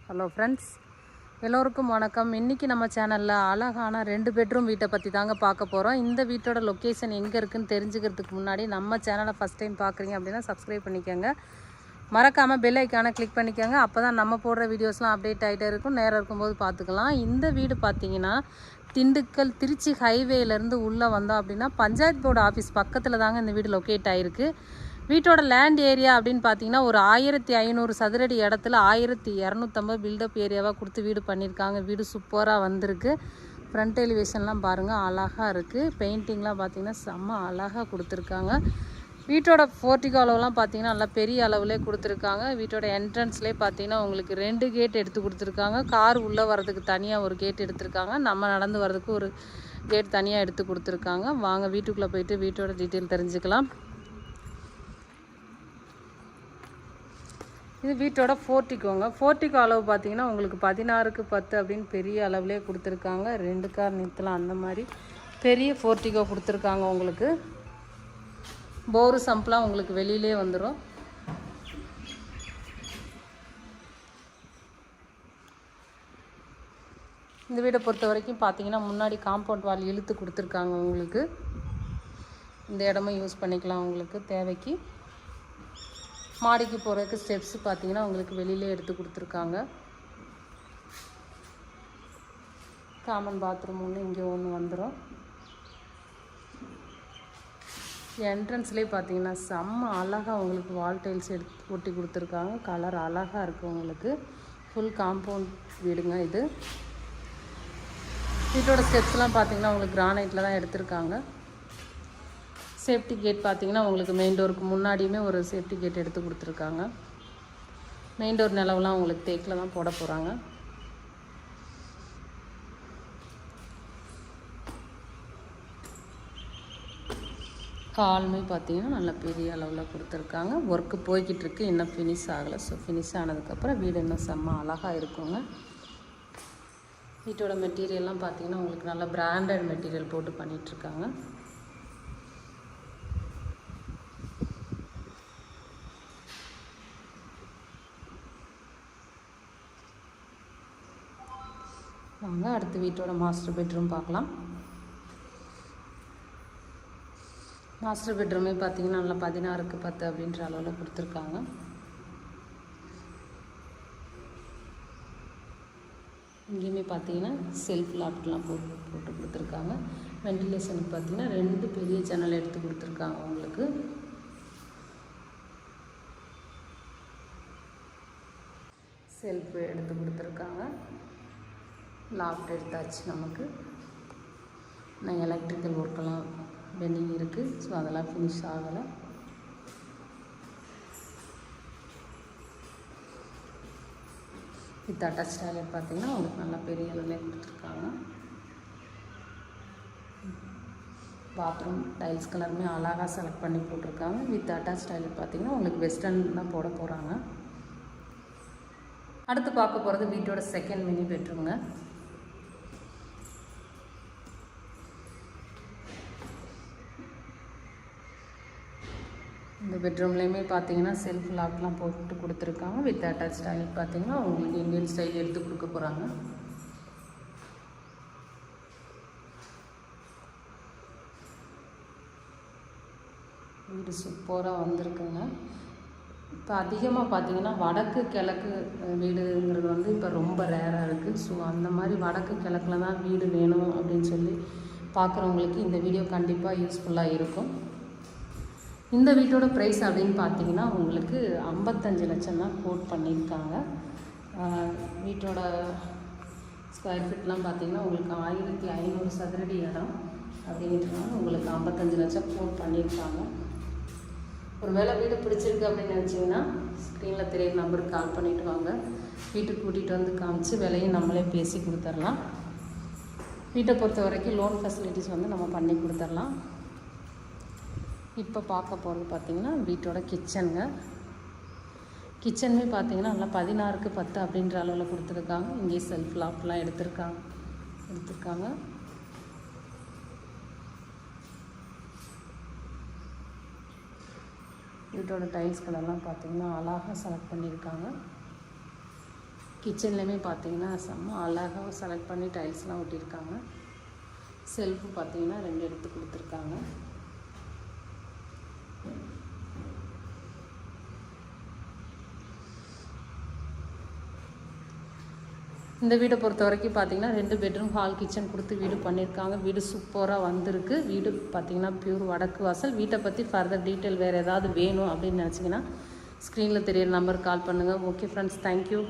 Hello friends, எல்லோருக்கும் வணக்கம். இன்றைக்கி நம்ம சேனலில் அழகான 2 பெட்ரூம் வீட்டை பற்றி தாங்க பார்க்க போகிறோம். இந்த வீட்டோட லொக்கேஷன் எங்கே இருக்குதுன்னு தெரிஞ்சுக்கிறதுக்கு முன்னாடி நம்ம சேனலை ஃபஸ்ட் டைம் பார்க்குறீங்க அப்படின்னா சப்ஸ்கிரைப் பண்ணிக்கோங்க. மறக்காமல் பெல் ஐக்கானை கிளிக் பண்ணிக்கோங்க. அப்போ தான் நம்ம போடுற வீடியோஸ்லாம் அப்டேட் ஆகிட்டே இருக்கும். நேரம் இருக்கும்போது பார்த்துக்கலாம். இந்த வீடு பார்த்திங்கன்னா திண்டுக்கல் திருச்சி ஹைவேலேருந்து உள்ளே வந்தோம் அப்படின்னா பஞ்சாயத்து போர்டு ஆஃபீஸ் பக்கத்தில் தாங்க இந்த வீடு லொக்கேட் ஆகிருக்கு. வீட்டோட லேண்ட் ஏரியா அப்படின்னு பார்த்தீங்கன்னா ஒரு 1500 சதுரடி இடத்துல 1250 பில்டப் ஏரியாவாக கொடுத்து வீடு பண்ணியிருக்காங்க. வீடு சூப்பராக வந்திருக்கு. ஃப்ரண்ட் எலிவேஷன்லாம் பாருங்கள், அழகாக இருக்குது. பெயிண்டிங்லாம் பார்த்திங்கன்னா செம்ம அழகாக கொடுத்துருக்காங்க. வீட்டோட போர்ட்டிகோ அளவுலாம் பார்த்திங்கன்னா நல்லா பெரிய அளவுலேயே கொடுத்துருக்காங்க. வீட்டோட என்ட்ரன்ஸ்லேயே பார்த்திங்கன்னா உங்களுக்கு 2 கேட் எடுத்து கொடுத்துருக்காங்க. கார் உள்ளே வர்றதுக்கு தனியாக ஒரு கேட் எடுத்திருக்காங்க. நம்ம நடந்து வர்றதுக்கு ஒரு கேட் தனியாக எடுத்து கொடுத்துருக்காங்க. வாங்க வீட்டுக்குள்ளே போயிட்டு வீட்டோட டீட்டெயில் தெரிஞ்சுக்கலாம். இது வீட்டோட போர்ட்டிகோங்க. போர்ட்டிகோ அளவு பார்த்தீங்கன்னா உங்களுக்கு 16க்கு 10 அப்படின்னு பெரிய அளவுலேயே கொடுத்துருக்காங்க. 2 கார் நிறுத்தலாம் அந்த மாதிரி பெரிய போர்ட்டிகோ கொடுத்துருக்காங்க. உங்களுக்கு போரு சம்பெலாம் உங்களுக்கு வெளியிலே வந்துடும். இந்த வீடை பொறுத்த வரைக்கும் பார்த்தீங்கன்னா முன்னாடி காம்பவுண்ட் வால் இழுத்து கொடுத்துருக்காங்க. உங்களுக்கு இந்த இடமும் யூஸ் பண்ணிக்கலாம் உங்களுக்கு தேவைக்கு. மாடிக்கு போகிறதுக்கு ஸ்டெப்ஸ் பார்த்தீங்கன்னா உங்களுக்கு வெளியிலே எடுத்து கொடுத்துருக்காங்க. காமன் பாத்ரூம் ஒன்று இங்கே ஒன்று வந்துடும். என்ட்ரன்ஸ்லேயே பார்த்தீங்கன்னா செம்ம அழகாக உங்களுக்கு வால் டைல்ஸ் எடுத்து ஒட்டி கொடுத்துருக்காங்க. கலர் அழகாக இருக்குது. உங்களுக்கு ஃபுல் காம்பவுண்ட் வீடுங்க இது. வீட்டோட ஸ்டெப்ஸ்லாம் பார்த்தீங்கன்னா உங்களுக்கு கிரானைட்டில் தான் எடுத்திருக்காங்க. சேஃப்டி கேட் பார்த்தீங்கன்னா உங்களுக்கு மெயின் டோருக்கு முன்னாடியுமே ஒரு சேஃப்டி கேட் எடுத்து கொடுத்துருக்காங்க. மெயின் டோர் நிலவுலாம் உங்களுக்கு தேக்கில் தான் போட போகிறாங்க. காலுமே பார்த்தீங்கன்னா நல்லா பெரிய அளவில் கொடுத்துருக்காங்க. ஒர்க்கு போய்கிட்டு இருக்கு, இன்னும் ஃபினிஷ் ஆகலை. ஸோ ஃபினிஷ் ஆனதுக்கப்புறம் வீடு இன்னும் செம்ம அழகாக இருக்குங்க. வீட்டோட மெட்டீரியல்லாம் பார்த்தீங்கன்னா உங்களுக்கு நல்லா பிராண்டட் மெட்டீரியல் போட்டு பண்ணிகிட்ருக்காங்க. வாங்க அடுத்து வீட்டோட மாஸ்டர் பெட்ரூம் பார்க்கலாம். மாஸ்டர் பெட்ரூமே பார்த்தீங்கன்னா நல்லா 16க்கு 10 அப்படின்ற அளவில் கொடுத்துருக்காங்க. இங்கேயுமே பார்த்தீங்கன்னா செல்ஃப் லாப்ட்லாம் போட்டு கொடுத்துருக்காங்க. வென்டிலேஷனுக்கு பார்த்தீங்கன்னா 2 பெரிய ஜன்னல் எடுத்து கொடுத்துருக்காங்க. உங்களுக்கு செல்ஃப் எடுத்து கொடுத்துருக்காங்க. லாஃப்ட் எடுத்தாச்சு. நமக்கு நான் எலக்ட்ரிக்கல் ஒர்க்கெல்லாம் பெண்டிங் இருக்குது. ஸோ அதெல்லாம் ஃபினிஷ் ஆகலை. வித் அட்டாச் டாய்லெட் பார்த்தீங்கன்னா உங்களுக்கு நல்லா பெரிய அளவில் கொடுத்துருக்காங்க. பாத்ரூம் டைல்ஸ் கலருமே அழகாக செலக்ட் பண்ணி போட்டிருக்காங்க. வித் அட்டாச் டாய்லெட் பார்த்தீங்கன்னா உங்களுக்கு வெஸ்டர்ன் தான் போட போகிறாங்க. அடுத்து பார்க்க போகிறது வீட்டோட செகண்ட் மினி பெட்ரூம்ங்க. இந்த பெட்ரூம்லேயுமே பார்த்தீங்கன்னா செல்ஃப் லாக்லாம் போட்டு கொடுத்துருக்காங்க. வித் அட்டாச் டாய்லெட் பார்த்தீங்கன்னா உங்களுக்கு இந்தியன் ஸ்டைல் எடுத்து கொடுக்க போகிறாங்க. வீடு சூப்பராக வந்திருக்குங்க. இப்போ அதிகமாக பார்த்தீங்கன்னா வடக்கு கிழக்கு வீடுங்கிறது வந்து இப்போ ரொம்ப ரேராக இருக்குது. ஸோ அந்த மாதிரி வடக்கு கிழக்கில் தான் வீடு வேணும் அப்படின்னு சொல்லி பார்க்குறவங்களுக்கு இந்த வீடியோ கண்டிப்பாக யூஸ்ஃபுல்லாக இருக்கும். இந்த வீட்டோட ப்ரைஸ் அப்படின்னு பார்த்தீங்கன்னா உங்களுக்கு 55 லட்சம் தான் கோட் பண்ணியிருக்காங்க. வீட்டோட ஸ்கொயர் ஃபீட்லாம் பார்த்தீங்கன்னா உங்களுக்கு 1500 சதுரடி இடம் அப்படின்றதுனால உங்களுக்கு 55 லட்சம் கோட் பண்ணியிருக்காங்க. ஒரு வேளை வீடு பிடிச்சிருக்கு அப்படின்னு நினச்சிங்கன்னா ஸ்க்ரீனில் தெரியிற நம்பருக்கு கால் பண்ணிவிட்டு வாங்க. வீட்டுக்கு கூட்டிகிட்டு வந்து காமிச்சு விலையும் நம்மளே பேசி கொடுத்துர்லாம். வீட்டை பொறுத்த வரைக்கும் லோன் ஃபெசிலிட்டிஸ் வந்து நம்ம பண்ணி கொடுத்துர்லாம். இப்போ பார்க்க போகிறது பார்த்திங்கன்னா வீட்டோட கிச்சனுங்க. கிச்சனுமே பார்த்திங்கன்னா நல்லா 16க்கு 10 அப்படின்ற அளவில் கொடுத்துருக்காங்க. இங்கேயே செல்ஃப் லாப்லாம் எடுத்திருக்காங்க. வீட்டோட டைல்ஸ் கலர்லாம் பார்த்திங்கன்னா அழகாக செலக்ட் பண்ணியிருக்காங்க. கிச்சன்லேயுமே பார்த்தீங்கன்னா செம்ம அழகாக செலக்ட் பண்ணி டைல்ஸ்லாம் ஒட்டியிருக்காங்க. செல்ஃபு பார்த்தீங்கன்னா 2 எடுத்து கொடுத்துருக்காங்க. இந்த வீடை பொறுத்த வரைக்கும் பார்த்தீங்கன்னா 2 பெட்ரூம் ஹால் கிச்சன் கொடுத்து வீடு பண்ணியிருக்காங்க. வீடு சூப்பராக வந்திருக்கு. வீடு பார்த்தீங்கன்னா பியூர் வடக்கு வாசல். வீட்டை பற்றி ஃபர்தர் டீட்டெயில் வேறு ஏதாவது வேணும் அப்படின்னு நினச்சிங்கன்னா ஸ்க்ரீனில் தெரியிற நம்பருக்கு கால் பண்ணுங்கள். Okay friends, thank you.